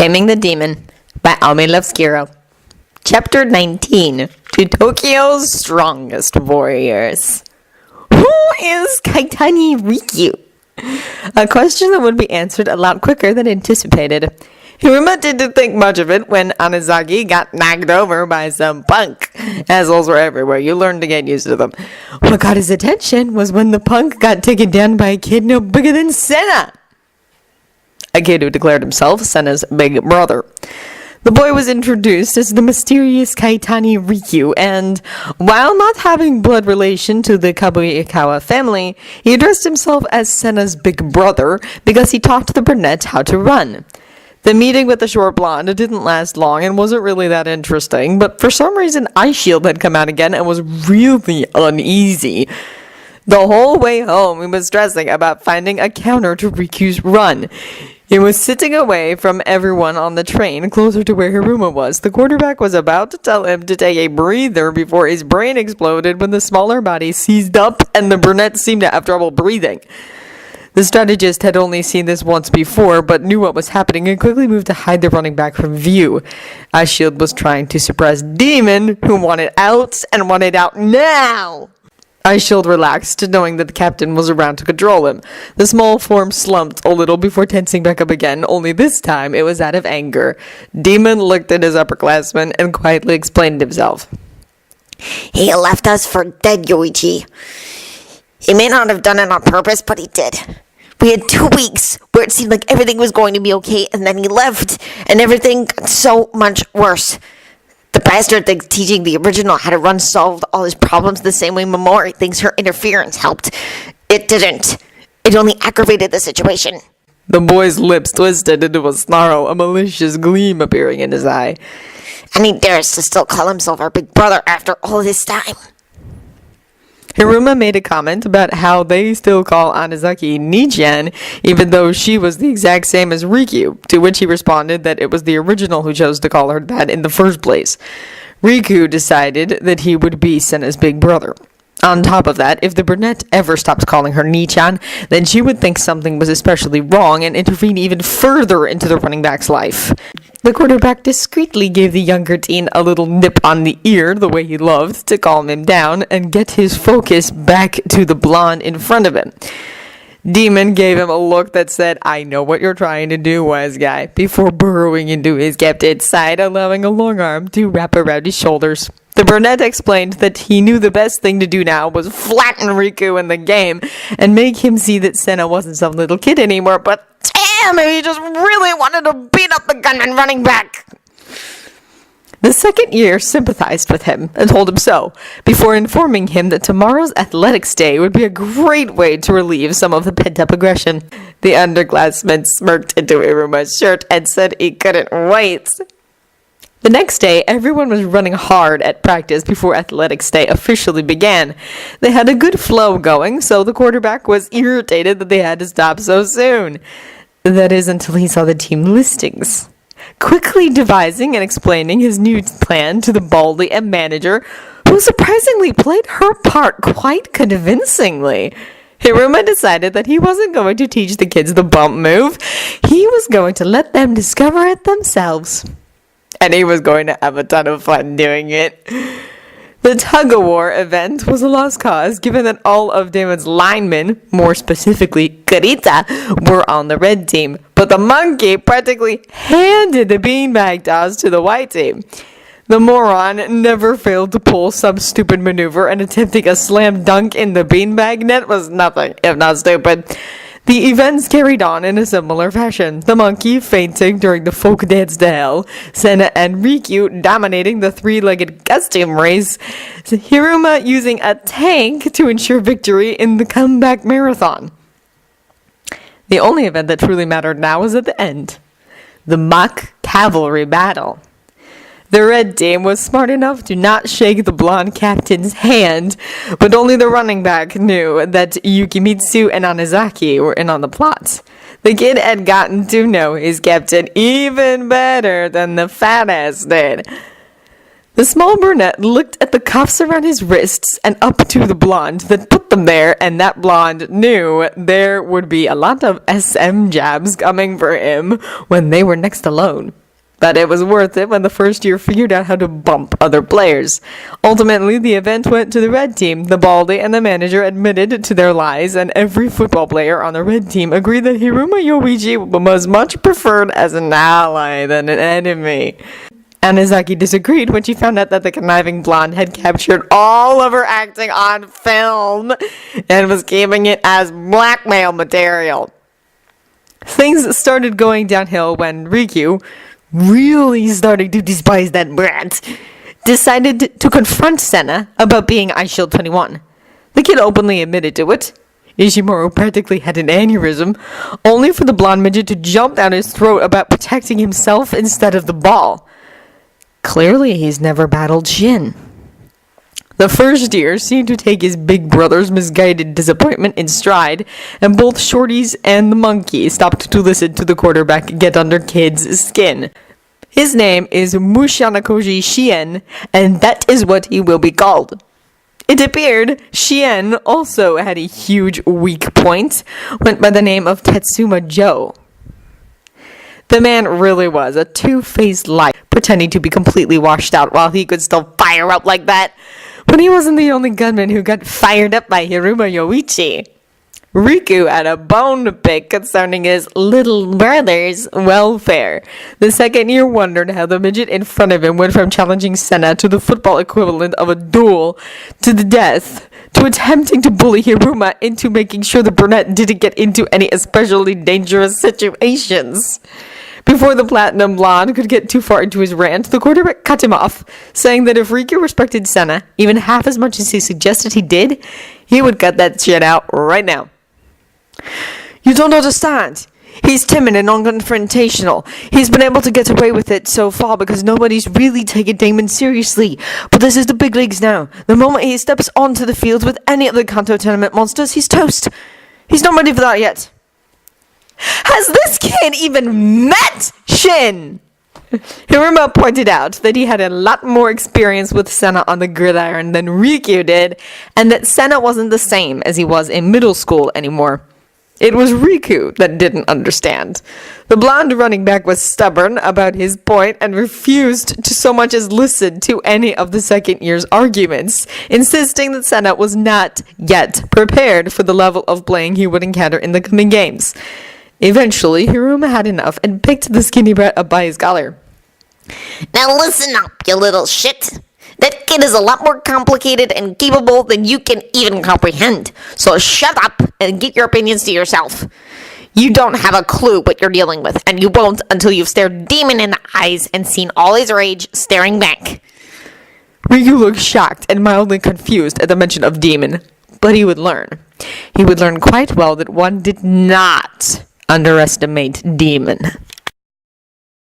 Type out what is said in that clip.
Taming the Demon by Ami Loves Chapter 19 To Tokyo's Strongest Warriors. Who is Kaitani Riku? A question that would be answered a lot quicker than anticipated. Hiruma didn't think much of it when Anizaki got knocked over by some punk. Assholes were everywhere. You learned to get used to them. What got his attention was when the punk got taken down by a kid no bigger than Sena. A kid who declared himself Sena's big brother. The boy was introduced as the mysterious Kaitani Riku, and while not having blood relation to the Kabuikawa family, he addressed himself as Sena's big brother because he taught the brunette how to run. The meeting with the short blonde didn't last long and wasn't really that interesting, but for some reason Ice Shield had come out again and was really uneasy. The whole way home he was stressing about finding a counter to Riku's run. He was sitting away from everyone on the train, closer to where Hiruma was. The quarterback was about to tell him to take a breather before his brain exploded when the smaller body seized up and the brunette seemed to have trouble breathing. The strategist had only seen this once before, but knew what was happening and quickly moved to hide the running back from view. Ice Shield was trying to suppress Demon, who wanted out and wanted out now! Ice Shield relaxed, knowing that the captain was around to control him. The small form slumped a little before tensing back up again, only this time it was out of anger. Demon looked at his upperclassman and quietly explained himself. He left us for dead, Yoichi. He may not have done it on purpose, but he did. We had 2 weeks where it seemed like everything was going to be okay, and then he left, and everything got so much worse. The bastard thinks teaching the original how to run solved all his problems the same way Momori thinks her interference helped. It didn't. It only aggravated the situation. The boy's lips twisted into a snarl, a malicious gleam appearing in his eye. And he dares to still call himself our big brother after all this time. Hiruma made a comment about how they still call Anizaki Nichan, even though she was the exact same as Riku, to which he responded that it was the original who chose to call her that in the first place. Riku decided that he would be Sena's big brother. On top of that, if the brunette ever stopped calling her Nichan, then she would think something was especially wrong and intervene even further into the running back's life. The quarterback discreetly gave the younger teen a little nip on the ear, the way he loved, to calm him down and get his focus back to the blonde in front of him. Demon gave him a look that said, "I know what you're trying to do, wise guy," before burrowing into his captain's side, allowing a long arm to wrap around his shoulders. The brunette explained that he knew the best thing to do now was flatten Riku in the game and make him see that Sena wasn't some little kid anymore, but damn, he just really wanted to beat up the gunman running back. The second year sympathized with him and told him so, before informing him that tomorrow's athletics day would be a great way to relieve some of the pent-up aggression. The underclassman smirked into Hiruma's shirt and said he couldn't wait. The next day, everyone was running hard at practice before athletics day officially began. They had a good flow going, so the quarterback was irritated that they had to stop so soon. That is until he saw the team listings. Quickly devising and explaining his new plan to the baldy and manager, who surprisingly played her part quite convincingly. Hiruma decided that he wasn't going to teach the kids the bump move. He was going to let them discover it themselves. And he was going to have a ton of fun doing it. The tug-of-war event was a lost cause, given that all of Damon's linemen, more specifically Kurita, were on the red team. But the monkey practically handed the beanbag toss to the white team. The moron never failed to pull some stupid maneuver, and attempting a slam dunk in the beanbag net was nothing, if not stupid. The events carried on in a similar fashion, the monkey fainting during the folk dance to hell, Sena and Riku dominating the three-legged costume race, Hiruma using a tank to ensure victory in the comeback marathon. The only event that truly mattered now was at the end, the mock cavalry battle. The red team was smart enough to not shake the blonde captain's hand, but only the running back knew that Yukimitsu and Anizaki were in on the plot. The kid had gotten to know his captain even better than the fat ass did. The small brunette looked at the cuffs around his wrists and up to the blonde that put them there, and that blonde knew there would be a lot of SM jabs coming for him when they were next alone. But it was worth it when the first year figured out how to bump other players. Ultimately, the event went to the red team. The baldy and the manager admitted to their lies, and every football player on the red team agreed that Hiruma Yoichi was much preferred as an ally than an enemy. Anizaki disagreed when she found out that the conniving blonde had captured all of her acting on film and was keeping it as blackmail material. Things started going downhill when Riku, really starting to despise that brat, decided to confront Sena about being iShield 21. The kid openly admitted to it. Ishimuro practically had an aneurysm, only for the blonde midget to jump down his throat about protecting himself instead of the ball. Clearly, he's never battled Shin. The first year seemed to take his big brother's misguided disappointment in stride, and both Shorties and the monkey stopped to listen to the quarterback get under kids' skin. His name is Mushanakoji Shien, and that is what he will be called. It appeared Shien also had a huge weak point, went by the name of Tetsuma Joe. The man really was a two-faced liar, pretending to be completely washed out while he could still fire up like that, when he wasn't the only gunman who got fired up by Hiruma Yoichi. Riku had a bone to pick concerning his little brother's welfare. The second year wondered how the midget in front of him went from challenging Sena to the football equivalent of a duel to the death, to attempting to bully Hiruma into making sure the brunette didn't get into any especially dangerous situations. Before the platinum blonde could get too far into his rant, the quarterback cut him off, saying that if Riku respected Sena even half as much as he suggested he did, he would cut that shit out right now. You don't understand. He's timid and non-confrontational. He's been able to get away with it so far because nobody's really taken Damon seriously. But this is the big leagues now. The moment he steps onto the field with any of the Kanto tournament monsters, he's toast. He's not ready for that yet. Has this kid even met Shin? Hiruma pointed out that he had a lot more experience with Sena on the gridiron than Riku did, and that Sena wasn't the same as he was in middle school anymore. It was Riku that didn't understand. The blonde running back was stubborn about his point and refused to so much as listen to any of the second year's arguments, insisting that Sena was not yet prepared for the level of playing he would encounter in the coming games. Eventually, Hiruma had enough and picked the skinny brat up by his collar. Now listen up, you little shit. That kid is a lot more complicated and capable than you can even comprehend. So shut up and keep your opinions to yourself. You don't have a clue what you're dealing with, and you won't until you've stared Demon in the eyes and seen all his rage staring back. Riku looked shocked and mildly confused at the mention of Demon, but he would learn. He would learn quite well that one did not underestimate Demon.